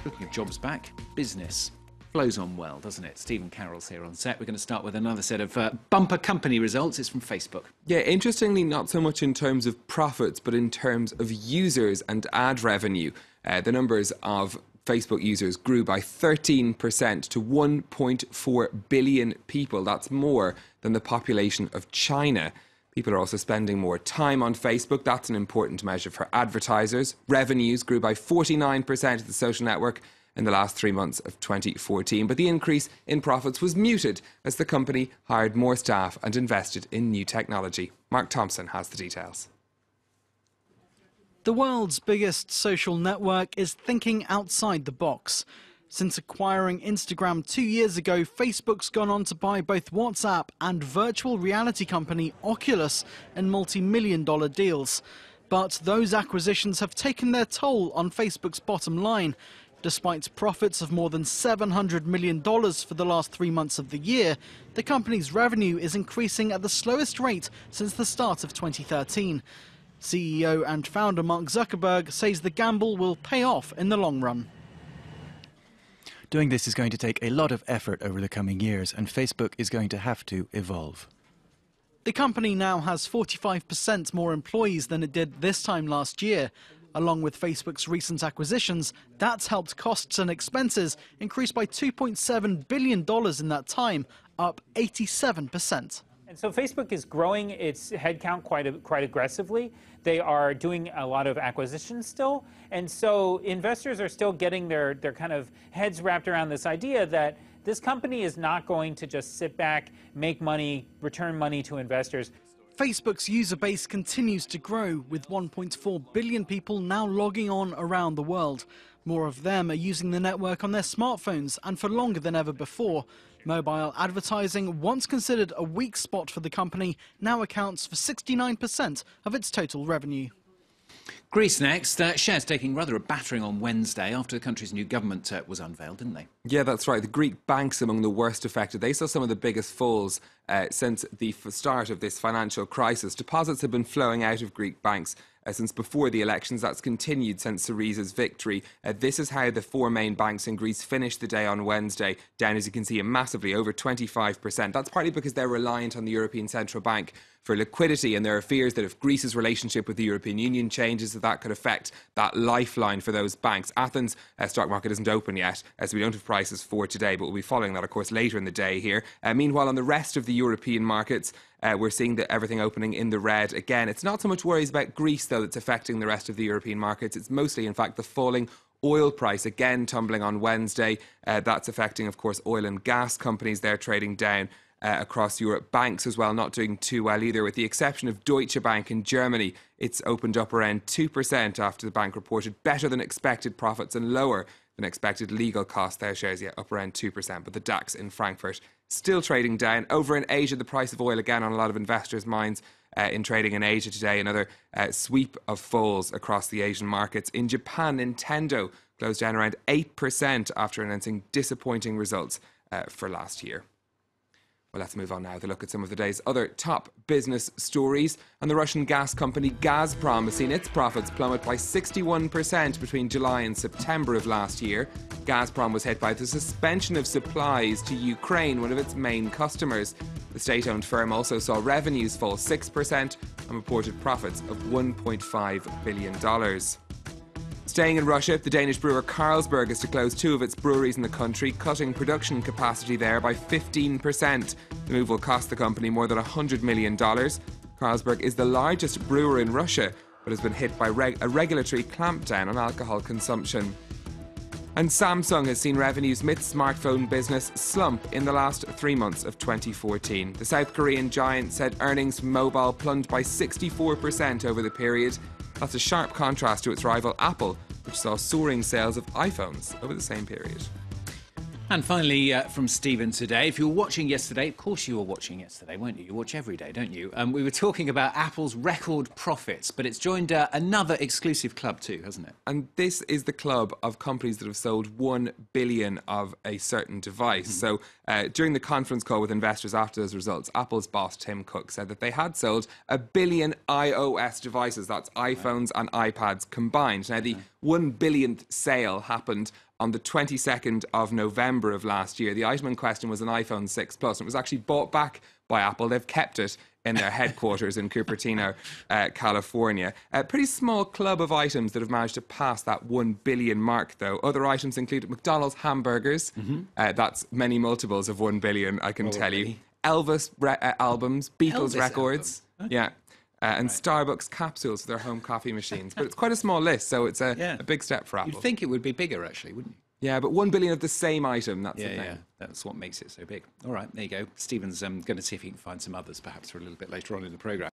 Looking of jobs back, business flows on well, doesn't it? Stephen Carroll's here on set. We're going to start with another set of bumper company results. It's from Facebook. Yeah, interestingly, not so much in terms of profits, but in terms of users and ad revenue. The numbers of Facebook users grew by 13% to 1.4 billion people. That's more than the population of China. People are also spending more time on Facebook. That's an important measure for advertisers. Revenues grew by 49% of the social network in the last 3 months of 2014. But the increase in profits was muted as the company hired more staff and invested in new technology. Mark Thompson has the details. The world's biggest social network is thinking outside the box. Since acquiring Instagram 2 years ago, Facebook's gone on to buy both WhatsApp and virtual reality company Oculus in multi-million-dollar deals. But those acquisitions have taken their toll on Facebook's bottom line. Despite profits of more than $700 million for the last 3 months of the year, the company's revenue is increasing at the slowest rate since the start of 2013. CEO and founder Mark Zuckerberg says the gamble will pay off in the long run. Doing this is going to take a lot of effort over the coming years, and Facebook is going to have to evolve. The company now has 45% more employees than it did this time last year. Along with Facebook's recent acquisitions, that's helped costs and expenses increase by $2.7 billion in that time, up 87%. And so Facebook is growing its headcount quite aggressively. They are doing a lot of acquisitions still. And so investors are still getting their kind of heads wrapped around this idea that this company is not going to just sit back, make money, return money to investors. Facebook's user base continues to grow, with 1.4 billion people now logging on around the world. More of them are using the network on their smartphones and for longer than ever before. Mobile advertising, once considered a weak spot for the company, now accounts for 69% of its total revenue. Greece next. Shares taking rather a battering on Wednesday after the country's new government was unveiled, didn't they? Yeah, that's right. The Greek banks among the worst affected. They saw some of the biggest falls since the start of this financial crisis. Deposits have been flowing out of Greek banks since before the elections. That's continued since Syriza's victory. This is how the four main banks in Greece finished the day on Wednesday, down, as you can see, massively, over 25%. That's partly because they're reliant on the European Central Bank for liquidity, and there are fears that if Greece's relationship with the European Union changes, that could affect that lifeline for those banks. Athens' stock market isn't open yet, so we don't have prices for today, but we'll be following that, of course, later in the day here. Meanwhile, on the rest of the European markets, we're seeing everything opening in the red again. It's not so much worries about Greece, though, that's affecting the rest of the European markets. It's mostly, in fact, the falling oil price, again tumbling on Wednesday. That's affecting, of course, oil and gas companies. They're trading down across Europe. Banks as well not doing too well either, with the exception of Deutsche Bank in Germany. It's opened up around 2% after the bank reported better than expected profits and lower than expected legal costs. Their shares, up around 2%. But the DAX in Frankfurt still trading down. Over in Asia, the price of oil again on a lot of investors' minds in trading in Asia today. Another sweep of falls across the Asian markets. In Japan, Nintendo closed down around 8% after announcing disappointing results for last year. Well, let's move on now to look at some of the day's other top business stories. And the Russian gas company Gazprom has seen its profits plummet by 61% between July and September of last year. Gazprom was hit by the suspension of supplies to Ukraine, one of its main customers. The state-owned firm also saw revenues fall 6% and reported profits of $1.5 billion. Staying in Russia, the Danish brewer Carlsberg is to close 2 of its breweries in the country, cutting production capacity there by 15%. The move will cost the company more than $100 million. Carlsberg is the largest brewer in Russia, but has been hit by a regulatory clampdown on alcohol consumption. And Samsung has seen revenues amid smartphone business slump in the last 3 months of 2014. The South Korean giant said earnings from mobile plunged by 64% over the period. That's a sharp contrast to its rival Apple, which saw soaring sales of iPhones over the same period. And finally, from Stephen today, if you were watching yesterday, of course you were watching yesterday, weren't you? You watch every day, don't you? We were talking about Apple's record profits, but it's joined another exclusive club too, hasn't it? And this is the club of companies that have sold 1 billion of a certain device. So During the conference call with investors after those results, Apple's boss Tim Cook said that they had sold 1 billion iOS devices, that's iPhones and iPads combined. Now, the 1 billionth sale happened on the 22nd of November of last year. The item in question was an iPhone 6 Plus, and it was actually bought back by Apple. They've kept it in their headquarters in Cupertino, California. A pretty small club of items that have managed to pass that 1 billion mark, though. Other items included McDonald's hamburgers. That's many multiples of 1 billion, I can tell you. Elvis albums, Beatles Elvis records. album. Yeah. And Starbucks capsules for their home coffee machines. But it's quite a small list, so it's a big step for Apple. You'd think it would be bigger, actually, wouldn't you? Yeah, but 1 billion of the same item, that's the thing. Yeah, that's what makes it so big. All right, there you go. Stephen's going to see if he can find some others, perhaps, for a little bit later on in the programme.